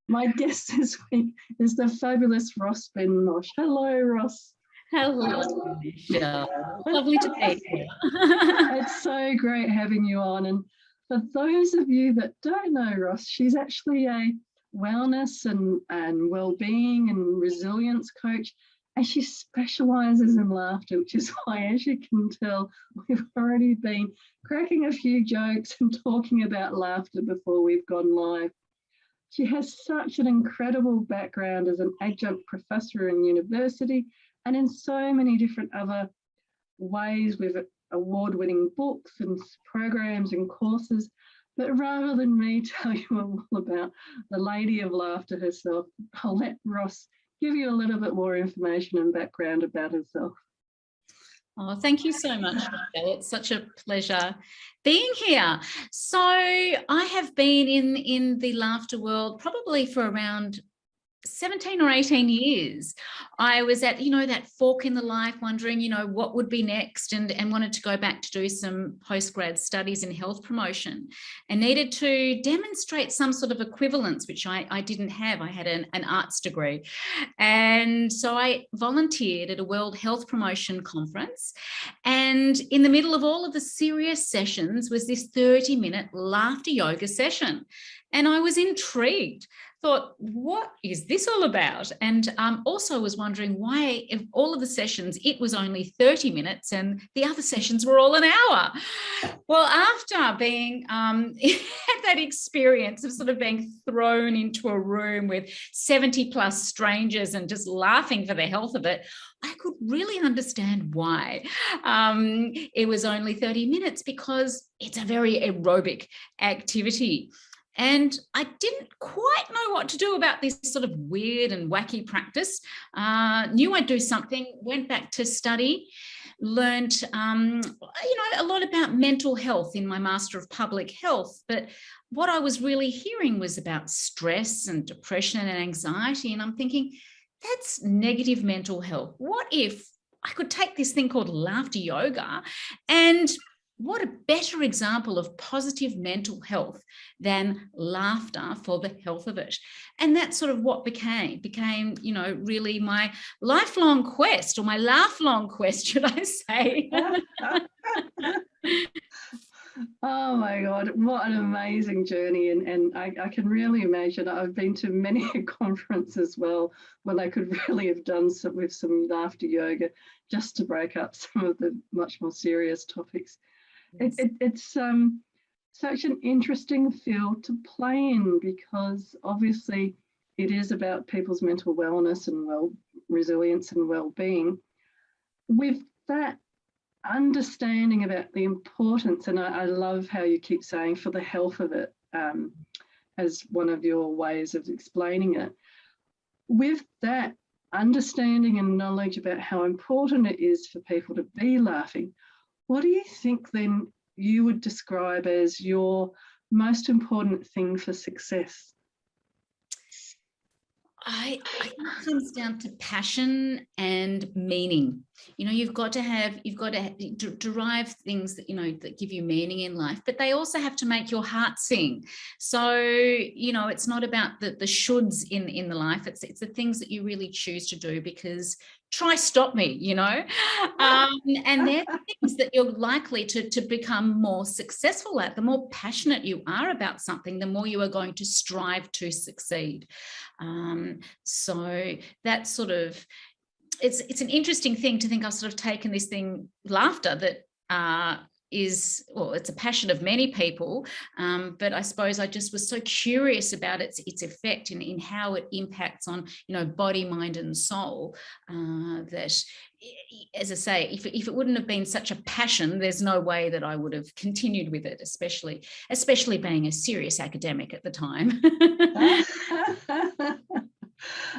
My guest this week is the fabulous Ross Ben-Moshe. Hello, Ross. Hello, Michelle. Lovely to be here. It's so great having you on. And for those of you that don't know Ross, she's actually a wellness and well-being and resilience coach. And she specializes in laughter, which is why, as you can tell, we've already been cracking a few jokes and talking about laughter before we've gone live. She has such an incredible background as an adjunct professor in university and in so many different other ways with award-winning books and programs and courses. But rather than me tell you all about the Lady of Laughter herself, I'll let Ross give you a little bit more information and background about herself. Oh, thank you so much, Michelle. It's such a pleasure being here. So I have been in the laughter world probably for around 17 or 18 years. I was at, that fork in the life, wondering, what would be next, and wanted to go back to do some postgrad studies in health promotion, and needed to demonstrate some sort of equivalence, which I didn't have. I had an arts degree. And so I volunteered at a World Health Promotion conference. And in the middle of all of the serious sessions was this 30-minute laughter yoga session. And I was intrigued. Thought, what is this all about? And also was wondering why, if all of the sessions, it was only 30 minutes and the other sessions were all an hour. Well, after being had that experience of sort of being thrown into a room with 70 plus strangers and just laughing for the health of it, I could really understand why it was only 30 minutes, because it's a very aerobic activity. And I didn't quite know what to do about this sort of weird and wacky practice. Knew I'd do something, went back to study, learned, a lot about mental health in my Master of Public Health. But what I was really hearing was about stress and depression and anxiety. And I'm thinking, that's negative mental health. What if I could take this thing called laughter yoga, and what a better example of positive mental health than laughter for the health of it? And that's sort of what became, really my lifelong quest, or my laugh-long quest, should I say. Oh my God, what an amazing journey. And I can really imagine. I've been to many a conference as well where they could really have done with some laughter yoga just to break up some of the much more serious topics. Yes. It's such an interesting field to play in, because obviously it is about people's mental wellness and resilience and well-being. With that understanding about the importance, and I love how you keep saying for the health of it, as one of your ways of explaining it. With that understanding and knowledge about how important it is for people to be laughing, what do you think then you would describe as your most important thing for success? I think it comes down to passion and meaning. You've got to derive things that, that give you meaning in life, but they also have to make your heart sing. So, it's not about the shoulds in the life. It's the things that you really choose to do, because try stop me, and they're the things that you're likely to become more successful at. The more passionate you are about something, the more you are going to strive to succeed. So that's sort of, it's an interesting thing to think I've sort of taken this thing, laughter, that it's a passion of many people, but I suppose I just was so curious about its effect in how it impacts on body, mind and soul, that, as I say, if it wouldn't have been such a passion, there's no way that I would have continued with it, especially being a serious academic at the time.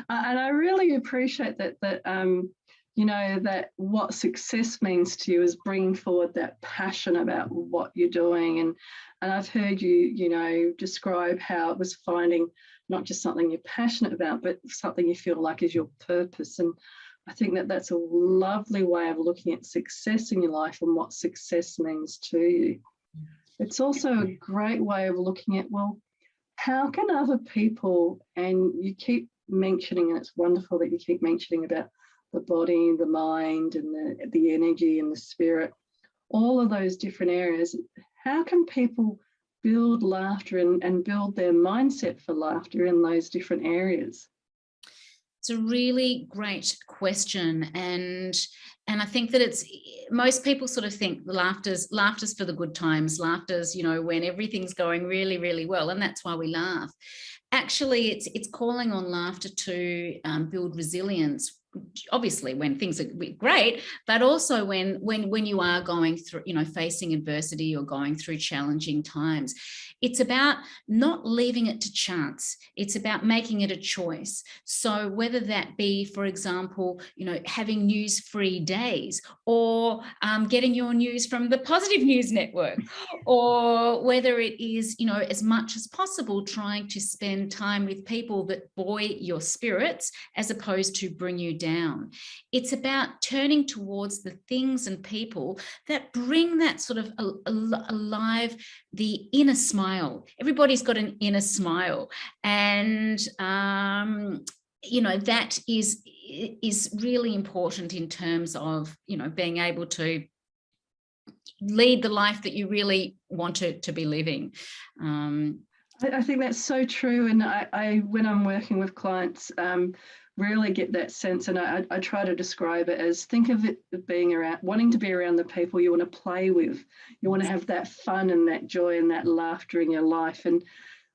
And I really appreciate that that what success means to you is bringing forward that passion about what you're doing. And I've heard you, describe how it was finding not just something you're passionate about, but something you feel like is your purpose. And I think that that's a lovely way of looking at success in your life and what success means to you. It's also a great way of looking at, well, how can other people, and you keep mentioning, and it's wonderful that you keep mentioning about the body, the mind, and the energy and the spirit, all of those different areas. How can people build laughter and build their mindset for laughter in those different areas? It's a really great question, and I think that it's most people sort of think laughter's for the good times, laughter's, when everything's going really, really well, and that's why we laugh. Actually, it's calling on laughter to build resilience. Obviously, when things are great, but also when you are going through, facing adversity or going through challenging times. It's about not leaving it to chance. It's about making it a choice. So whether that be, for example, having news-free days, or getting your news from the Positive News Network, or whether it is, as much as possible, trying to spend time with people that buoy your spirits as opposed to bring you down. It's about turning towards the things and people that bring that sort of alive, the inner smile. Everybody's got an inner smile, and that is really important in terms of being able to lead the life that you really want to be living. I think that's so true, and I when I'm working with clients, really get that sense, and I try to describe it as, think of it as being around, wanting to be around the people you want to play with. You want to have that fun and that joy and that laughter in your life, and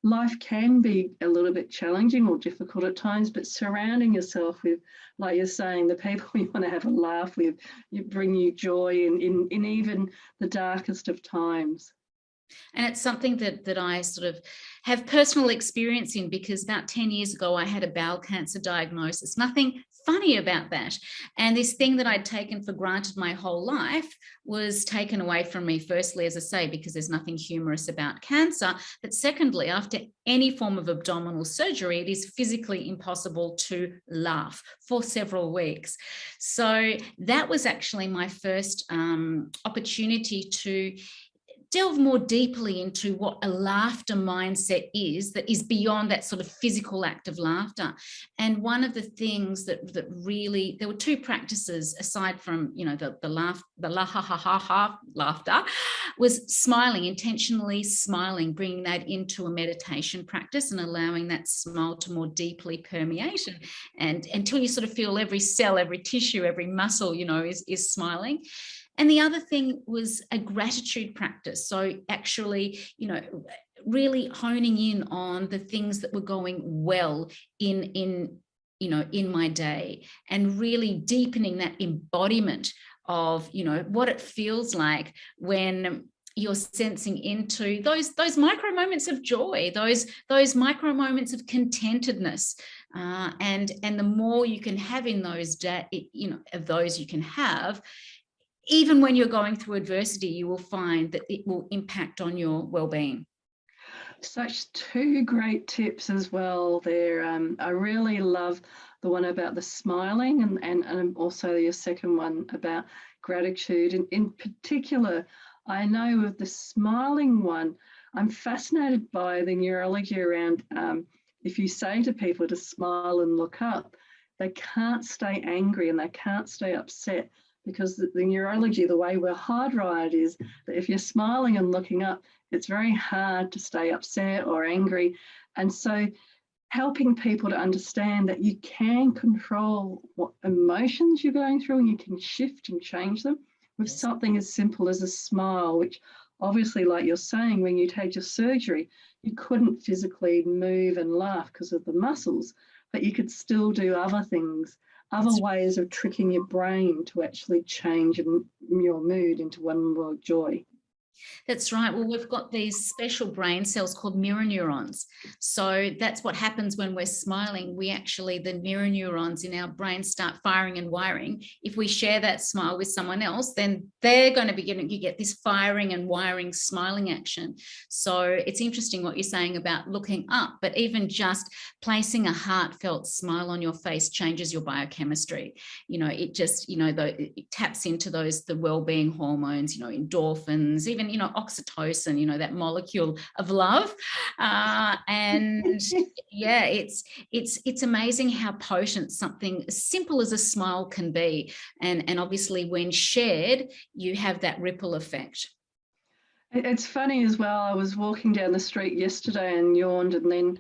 life can be a little bit challenging or difficult at times, but surrounding yourself with, like you're saying, the people you want to have a laugh with, you bring you joy in even the darkest of times. And it's something that I sort of have personal experience in, because about 10 years ago, I had a bowel cancer diagnosis. Nothing funny about that. And this thing that I'd taken for granted my whole life was taken away from me, firstly, as I say, because there's nothing humorous about cancer. But secondly, after any form of abdominal surgery, it is physically impossible to laugh for several weeks. So that was actually my first opportunity to delve more deeply into what a laughter mindset is, that is beyond that sort of physical act of laughter. And one of the things that really, there were two practices aside from, the la ha ha ha ha laughter, was smiling, intentionally smiling, bringing that into a meditation practice and allowing that smile to more deeply permeate, and until you sort of feel every cell, every tissue, every muscle, is smiling. And the other thing was a gratitude practice. So actually, really honing in on the things that were going well in my day, and really deepening that embodiment of, what it feels like when you're sensing into those micro moments of joy, those micro moments of contentedness, and the more you can have in those of those you can have, even when you're going through adversity, you will find that it will impact on your well-being. Such two great tips as well there. I really love the one about the smiling, and also your second one about gratitude. And in particular, I know with the smiling one, I'm fascinated by the neurology around, if you say to people to smile and look up, they can't stay angry and they can't stay upset, because the neurology, the way we're hardwired, is that if you're smiling and looking up, it's very hard to stay upset or angry. And so helping people to understand that you can control what emotions you're going through, and you can shift and change them with something as simple as a smile, which obviously, like you're saying, when you had your surgery, you couldn't physically move and laugh because of the muscles, but you could still do other things, other ways of tricking your brain to actually change your mood into one more joy. That's right. Well, we've got these special brain cells called mirror neurons. So that's what happens when we're smiling. The mirror neurons in our brain start firing and wiring. If we share that smile with someone else, then they're going to be you get this firing and wiring smiling action. So it's interesting what you're saying about looking up, but even just placing a heartfelt smile on your face changes your biochemistry. It just, it taps into the well-being hormones, endorphins, even even, oxytocin, that molecule of love. And yeah, it's amazing how potent something as simple as a smile can be. And obviously when shared, you have that ripple effect. It's funny as well. I was walking down the street yesterday and yawned, and then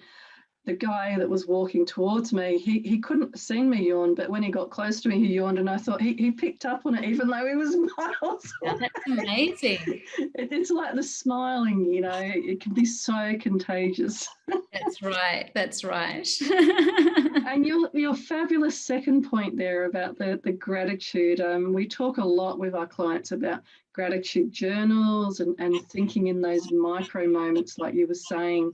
the guy that was walking towards me, he couldn't have seen me yawn, but when he got close to me, he yawned, and I thought he picked up on it, even though he was miles away. That's amazing. It's like the smiling, it can be so contagious. That's right. That's right. And your fabulous second point there about the gratitude. We talk a lot with our clients about gratitude journals and thinking in those micro moments, like you were saying,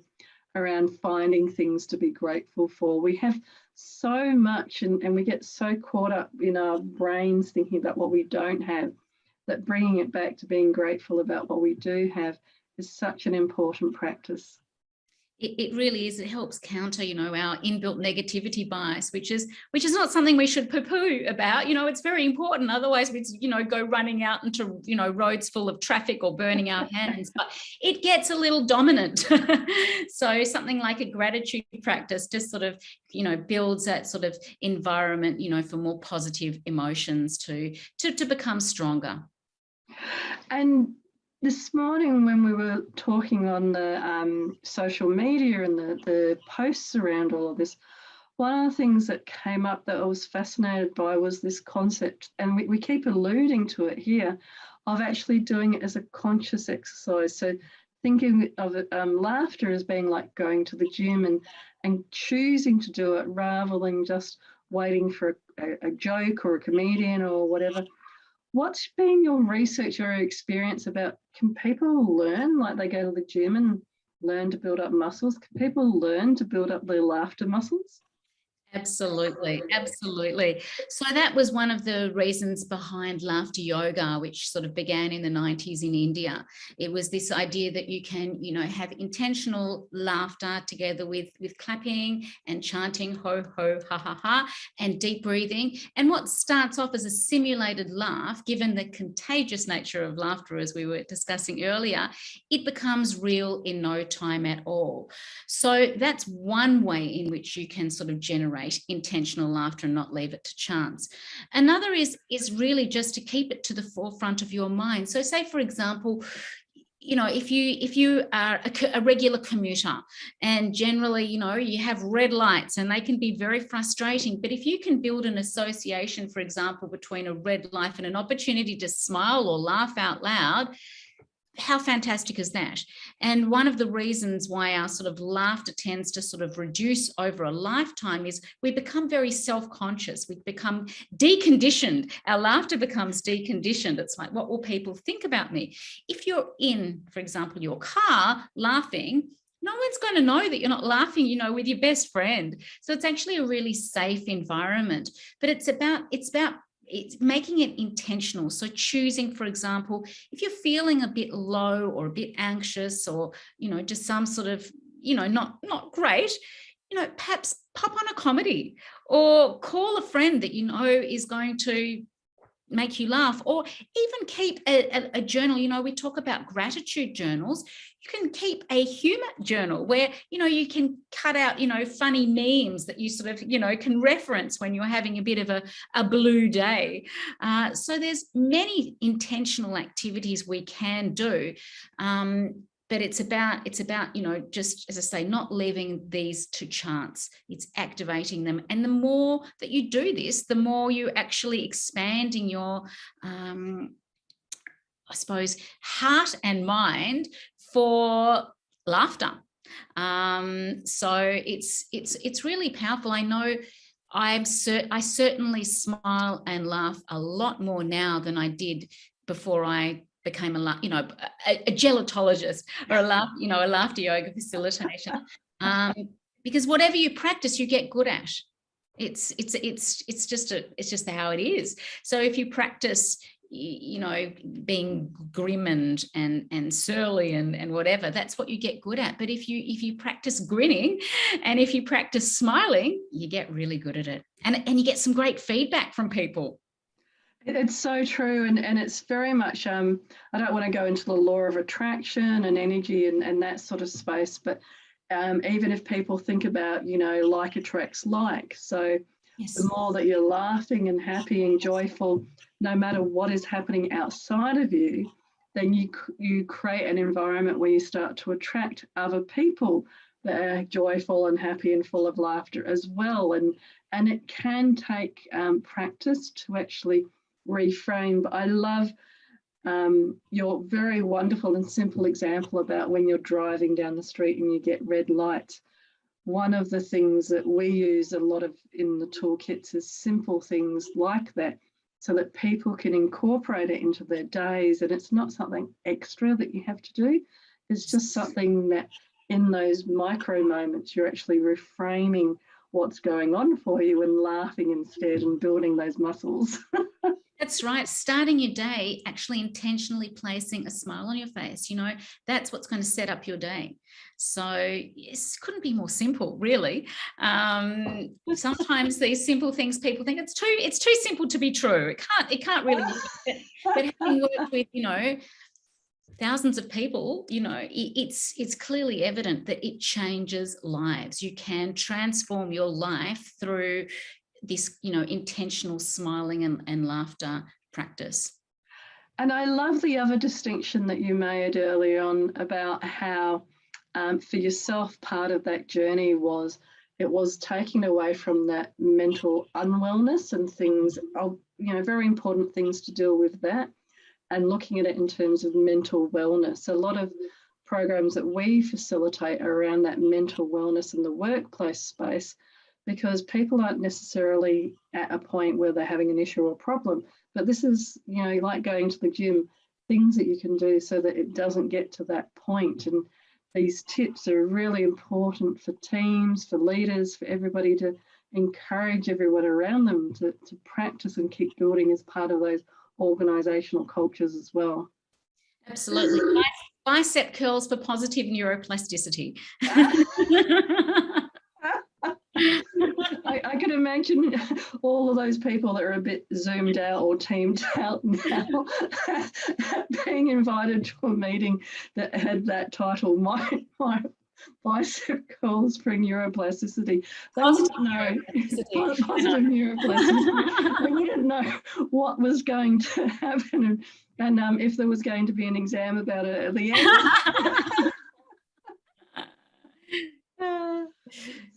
around finding things to be grateful for. We have so much and we get so caught up in our brains thinking about what we don't have, that bringing it back to being grateful about what we do have is such an important practice. It really is. It helps counter, our inbuilt negativity bias, which is not something we should poo-poo about. It's very important. Otherwise, we, go running out into, roads full of traffic or burning our hands. But it gets a little dominant. So something like a gratitude practice just sort of, builds that sort of environment, for more positive emotions to become stronger. And this morning, when we were talking on the social media and the posts around all of this, one of the things that came up that I was fascinated by was this concept, and we keep alluding to it here, of actually doing it as a conscious exercise. So thinking of it, laughter as being like going to the gym and choosing to do it rather than just waiting for a joke or a comedian or whatever. What's been your research or experience about, can people learn, like they go to the gym and learn to build up muscles? Can people learn to build up their laughter muscles? Absolutely, absolutely. So that was one of the reasons behind laughter yoga, which sort of began in the 90s in India. It was this idea that you can, have intentional laughter together with clapping and chanting ho, ho, ha, ha, ha, and deep breathing. And what starts off as a simulated laugh, given the contagious nature of laughter, as we were discussing earlier, it becomes real in no time at all. So that's one way in which you can sort of generate intentional laughter and not leave it to chance. Another is really just to keep it to the forefront of your mind. So say, for example, if you are a regular commuter and generally, you have red lights and they can be very frustrating, but if you can build an association, for example, between a red light and an opportunity to smile or laugh out loud, how fantastic is that? And one of the reasons why our sort of laughter tends to sort of reduce over a lifetime is we become very self-conscious. We become deconditioned. Our laughter becomes deconditioned. It's like, what will people think about me? If you're in, for example, your car laughing, no one's going to know that you're not laughing, with your best friend. So it's actually a really safe environment. But it's about making it intentional. So choosing, for example, if you're feeling a bit low or a bit anxious or, just some sort of, not great, perhaps pop on a comedy or call a friend that is going to make you laugh, or even keep a journal. We talk about gratitude journals. You can keep a humor journal where, you can cut out, funny memes that you sort of, can reference when you're having a bit of a blue day. So there's many intentional activities we can do. But it's about, just as I say, not leaving these to chance. It's activating them. And the more that you do this, the more you actually expanding your, I suppose, heart and mind for laughter. So it's really powerful. I know I certainly smile and laugh a lot more now than I did before I became a gelotologist or a laughter yoga facilitator. Because whatever you practice, you get good at. It's just how it is. So if you practice, being grim and surly and whatever, that's what you get good at. But if you practice grinning and if you practice smiling, you get really good at it, and you get some great feedback from people. It's so true, and it's very much. I don't want to go into the law of attraction and energy and that sort of space, but even if people think about, like attracts like, so the Yes. more that you're laughing and happy and joyful, no matter what is happening outside of you, then you create an environment where you start to attract other people that are joyful and happy and full of laughter as well. And it can take practice to actually reframe. But I love your very wonderful and simple example about when you're driving down the street and you get red lights. One of the things that we use a lot of in the toolkits is simple things like that, so that people can incorporate it into their days. And it's not something extra that you have to do. It's just something that in those micro moments, you're actually reframing what's going on for you and laughing instead and building those muscles. That's right. Starting your day, actually intentionally placing a smile on your face, that's what's going to set up your day. So yes, couldn't be more simple, really. Sometimes these simple things, people think it's too simple to be true. It can't really be. But having worked with, thousands of people, it's clearly evident that it changes lives. You can transform your life through this, intentional smiling and laughter practice. And I love the other distinction that you made earlier on about how, for yourself, part of that journey was it was taking away from that mental unwellness and things, very important things to deal with that, and looking at it in terms of mental wellness. A lot of programs that we facilitate are around that mental wellness in the workplace space, because people aren't necessarily at a point where they're having an issue or problem. But this is, like going to the gym, things that you can do so that it doesn't get to that point. And these tips are really important for teams, for leaders, for everybody to encourage everyone around them to practice and keep building as part of those organizational cultures as well. Absolutely. Bicep curls for positive neuroplasticity. I can imagine all of those people that are a bit zoomed out or teamed out now being invited to a meeting that had that title, my bicep curls for neuroplasticity. They wouldn't know positive neuroplasticity. They wouldn't know what was going to happen and if there was going to be an exam about it at the end.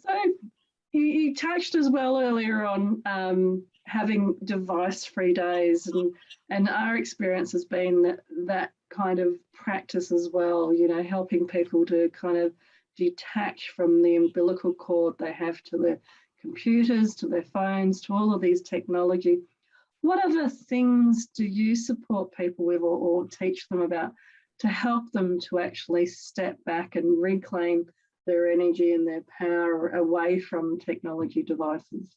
So you touched as well earlier on having device-free days, and our experience has been that kind of practice as well, helping people to kind of detach from the umbilical cord they have to their computers, to their phones, to all of these technology. What other things do you support people with or teach them about to help them to actually step back and reclaim their energy and their power away from technology devices?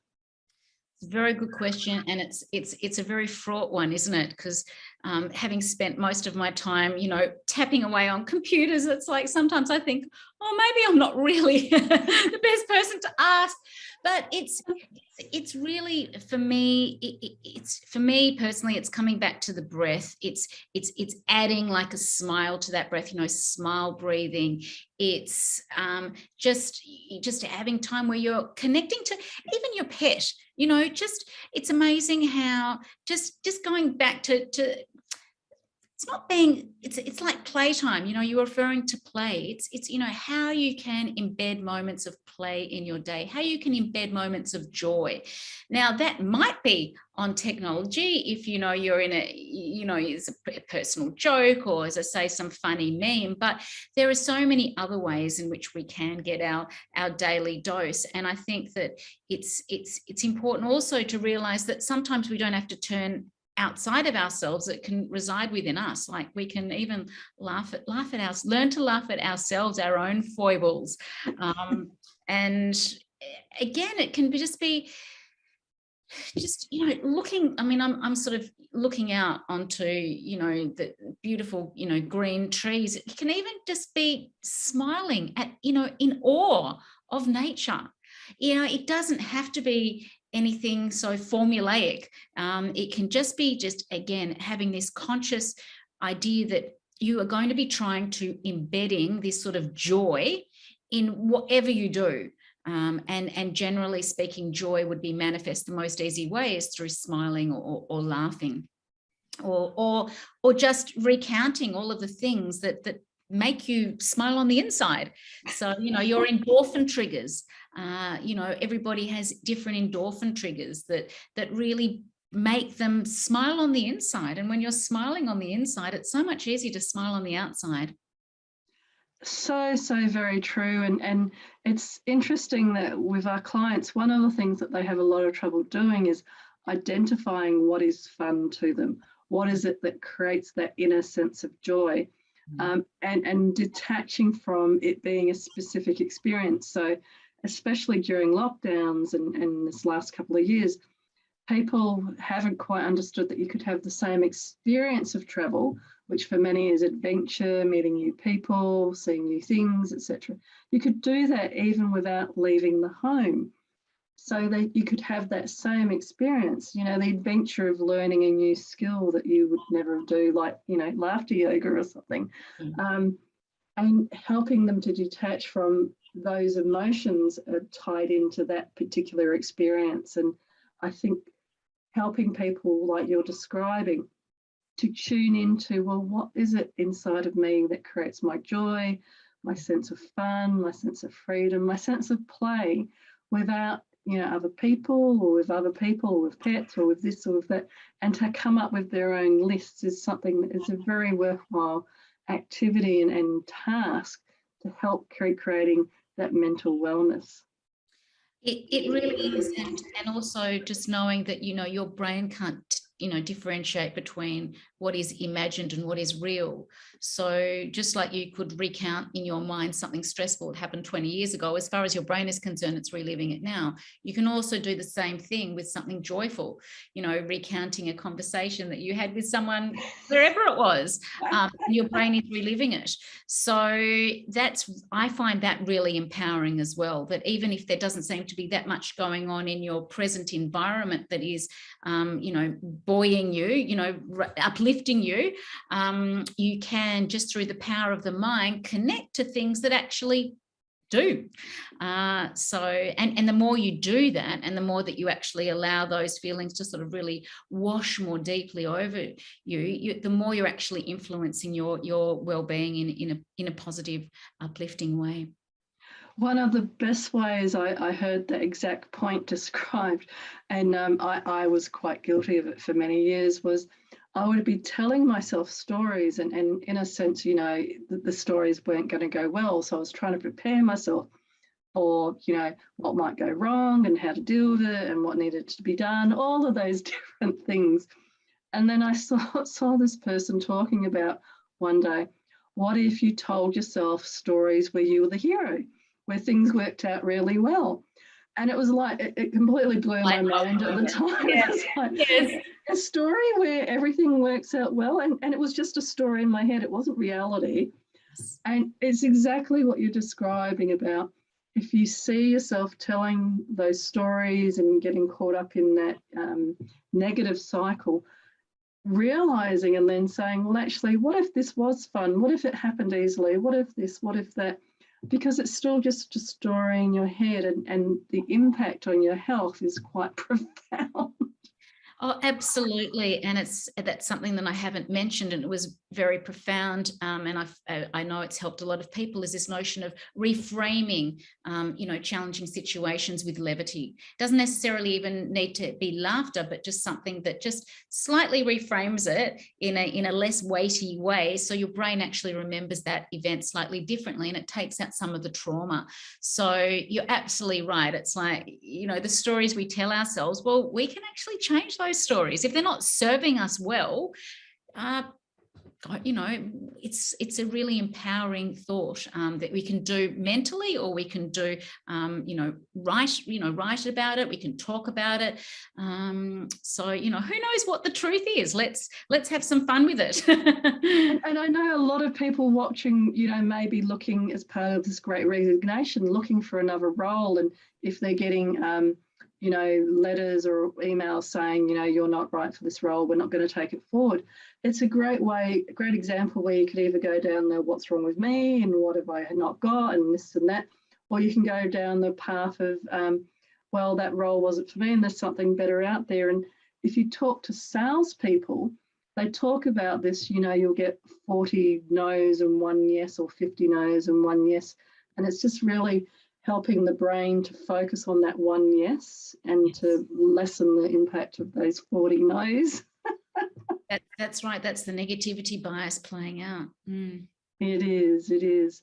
It's a very good question, and it's a very fraught one, isn't it? Because having spent most of my time, tapping away on computers, it's like sometimes I think, oh, maybe I'm not really the best person to ask. But it's really, for me, it's for me personally, it's coming back to the breath. It's adding like a smile to that breath, smile breathing. It's just having time where you're connecting to even your pet. It's amazing how just going back to it's not being, it's like playtime. You're referring to play. It's how you can embed moments of play in your day, how you can embed moments of joy. Now that might be on technology if you're in it's a personal joke, or as I say, some funny meme, but there are so many other ways in which we can get our daily dose. And I think that it's important also to realize that sometimes we don't have to turn outside of ourselves. It can reside within us. Like we can even learn to laugh at ourselves, our own foibles. And again, it can just looking, I'm sort of looking out onto, the beautiful, green trees. It can even just be smiling at, in awe of nature. It doesn't have to be anything so formulaic. It can just be again, having this conscious idea that you are going to be trying to embedding this sort of joy in whatever you do. And generally speaking, joy would be manifest the most easy way is through smiling or laughing, or just recounting all of the things that make you smile on the inside. So, your endorphin triggers, everybody has different endorphin triggers that really make them smile on the inside. And when you're smiling on the inside, it's so much easier to smile on the outside. So very true. And it's interesting that with our clients, one of the things that they have a lot of trouble doing is identifying what is fun to them. What is it that creates that inner sense of joy? And detaching from it being a specific experience. So especially during lockdowns and this last couple of years, people haven't quite understood that you could have the same experience of travel, which for many is adventure, meeting new people, seeing new things, etc. You could do that even without leaving the home. So that you could have that same experience, the adventure of learning a new skill that you would never do, like, laughter yoga or something, and helping them to detach from those emotions are tied into that particular experience. And I think helping people like you're describing to tune into, well, what is it inside of me that creates my joy, my sense of fun, my sense of freedom, my sense of play, without other people or with other people or with pets or with this or with that, and to come up with their own lists is something that is a very worthwhile activity and task to help creating that mental wellness. It really is, and also just knowing that your brain can't differentiate between what is imagined and what is real. So just like you could recount in your mind something stressful that happened 20 years ago, as far as your brain is concerned, it's reliving it now. You can also do the same thing with something joyful, recounting a conversation that you had with someone wherever it was. Your brain is reliving it. So I find that really empowering as well, that even if there doesn't seem to be that much going on in your present environment that is buoying you, uplifting you, you can, just through the power of the mind, connect to things that actually do. And the more you do that, and the more that you actually allow those feelings to sort of really wash more deeply over you, the more you're actually influencing your well-being in a positive, uplifting way. One of the best ways I heard the exact point described, and I was quite guilty of it for many years, was I would be telling myself stories, and in a sense, the stories weren't going to go well. So I was trying to prepare myself for, what might go wrong and how to deal with it and what needed to be done, all of those different things. And then I saw this person talking about one day, what if you told yourself stories where you were the hero, where things worked out really well? And it was like, it completely blew my mind at the time. Yes. Yes. A story where everything works out well. And it was just a story in my head. It wasn't reality. And it's exactly what you're describing about. If you see yourself telling those stories and getting caught up in that negative cycle, realizing and then saying, well, actually, what if this was fun? What if it happened easily? What if this? What if that? Because it's still just a story in your head, and the impact on your health is quite profound. Oh, absolutely. And that's something that I haven't mentioned, and it was very profound. And I know it's helped a lot of people, is this notion of reframing, challenging situations with levity. It doesn't necessarily even need to be laughter, but just something that just slightly reframes it in a less weighty way. So your brain actually remembers that event slightly differently, and it takes out some of the trauma. So you're absolutely right. It's like, the stories we tell ourselves, well, we can actually change those stories. If they're not serving us well, it's a really empowering thought that we can do mentally, or we can do, write about it. We can talk about it. So, who knows what the truth is? Let's have some fun with it. And I know a lot of people watching, maybe looking as part of this great resignation, looking for another role. And if they're getting letters or emails saying, you're not right for this role, we're not going to take it forward. It's a great example where you could either go down the what's wrong with me and what have I not got and this and that, or you can go down the path of, well, that role wasn't for me and there's something better out there. And if you talk to salespeople, they talk about this, you'll get 40 no's and 1 yes, or 50 no's and 1 yes. And it's just really helping the brain to focus on that 1 yes and to lessen the impact of those 40 no's. That's right. That's the negativity bias playing out. It is.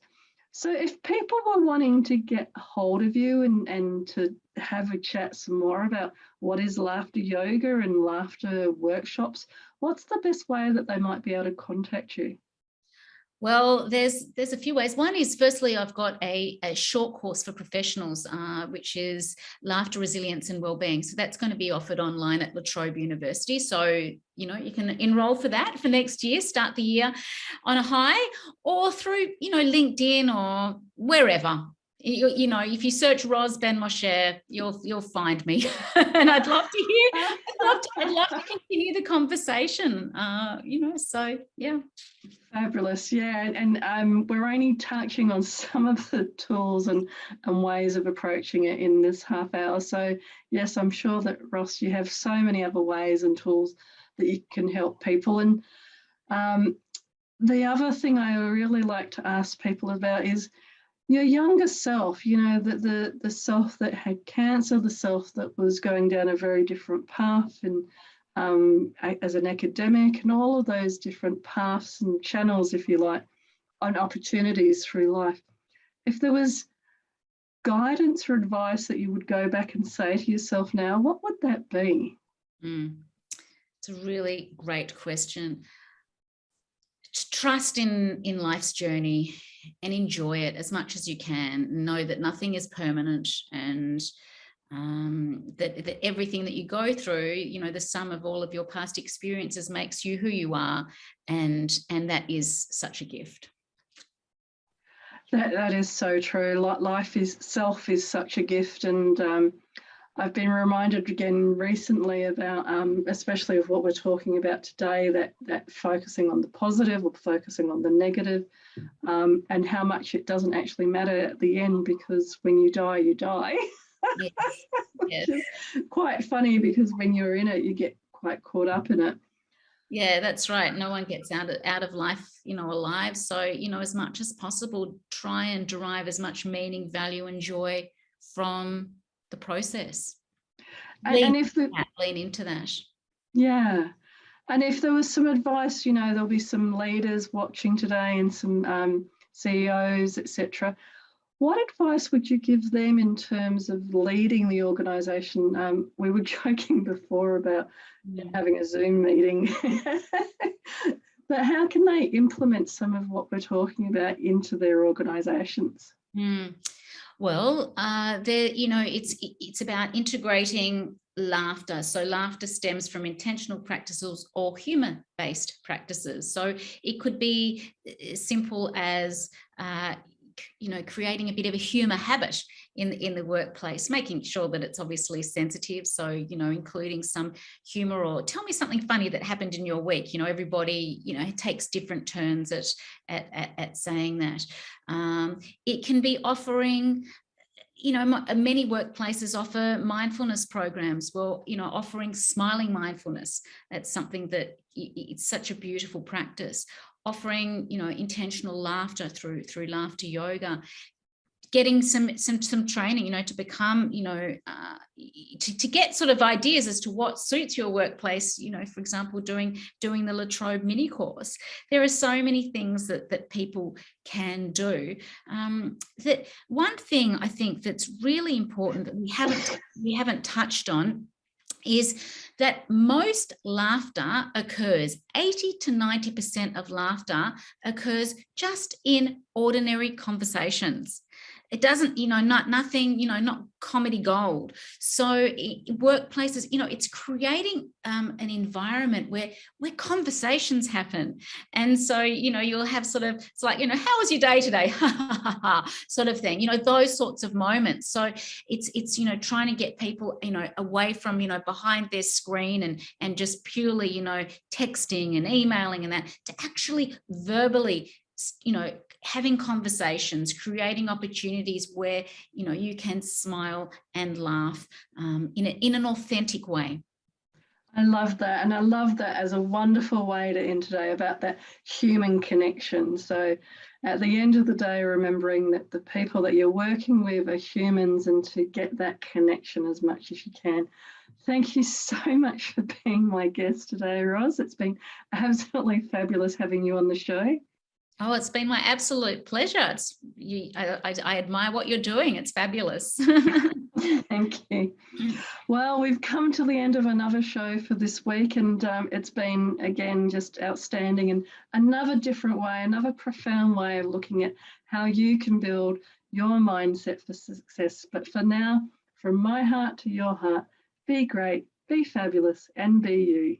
So if people were wanting to get hold of you and to have a chat some more about what is laughter yoga and laughter workshops, what's the best way that they might be able to contact you? Well, there's a few ways. One is, firstly, I've got a short course for professionals, which is Laughter, Resilience and Wellbeing. So that's going to be offered online at La Trobe University. So, you can enroll for that for next year, start the year on a high, or through, LinkedIn or wherever. If you search Ros Ben-Moshe, you'll find me, and I'd love to hear. I'd love to continue the conversation. So yeah. Fabulous, yeah, and we're only touching on some of the tools and ways of approaching it in this half hour. So yes, I'm sure that Ross, you have so many other ways and tools that you can help people. And the other thing I really like to ask people about is your younger self, the self that had cancer, the self that was going down a very different path and as an academic, and all of those different paths and channels, if you like, on opportunities through life. If there was guidance or advice that you would go back and say to yourself now, what would that be? It's a really great question. Trust in life's journey and enjoy it as much as you can. Know that nothing is permanent, and that everything that you go through, the sum of all of your past experiences makes you who you are, and that is such a gift. That is so true. Life itself is such a gift, and I've been reminded again recently about, especially of what we're talking about today, that focusing on the positive or focusing on the negative, and how much it doesn't actually matter at the end, because when you die, you die. Yes. Which is quite funny, because when you're in it, you get quite caught up in it. Yeah, that's right. No one gets out of life, alive. So, as much as possible, try and derive as much meaning, value, and joy from the process. Lean into that. Yeah. And if there was some advice, there'll be some leaders watching today and some CEOs, etc. What advice would you give them in terms of leading the organisation? We were joking before about having a Zoom meeting, but how can they implement some of what we're talking about into their organisations? Well, it's about integrating laughter. So laughter stems from intentional practices or humour-based practices. So it could be as simple as creating a bit of a humour habit in the workplace, making sure that it's obviously sensitive. So, including some humour, or tell me something funny that happened in your week. Everybody, takes different turns at saying that. It can be offering, many workplaces offer mindfulness programs. Well, offering smiling mindfulness. That's something that it's such a beautiful practice. Offering, intentional laughter through laughter yoga, getting some training, to become, to get sort of ideas as to what suits your workplace. For example, doing the La Trobe mini course. There are so many things that people can do. That one thing I think that's really important that we haven't touched on is that most laughter occurs, 80 to 90% of laughter occurs just in ordinary conversations. it doesn't, nothing, not comedy gold. So workplaces, it's creating an environment where conversations happen. And so, you'll have sort of, it's like, how was your day today? Sort of thing, those sorts of moments. So it's, trying to get people, away from, behind their screen and just purely, texting and emailing and that, to actually verbally, having conversations, creating opportunities where, you can smile and laugh in an authentic way. I love that. And I love that as a wonderful way to end today, about that human connection. So at the end of the day, remembering that the people that you're working with are humans, and to get that connection as much as you can. Thank you so much for being my guest today, Roz. It's been absolutely fabulous having you on the show. Oh, it's been my absolute pleasure. I admire what you're doing. It's fabulous. Thank you. Well, we've come to the end of another show for this week, and it's been, again, just outstanding, and another different way, another profound way of looking at how you can build your mindset for success. But for now, from my heart to your heart, be great, be fabulous, and be you.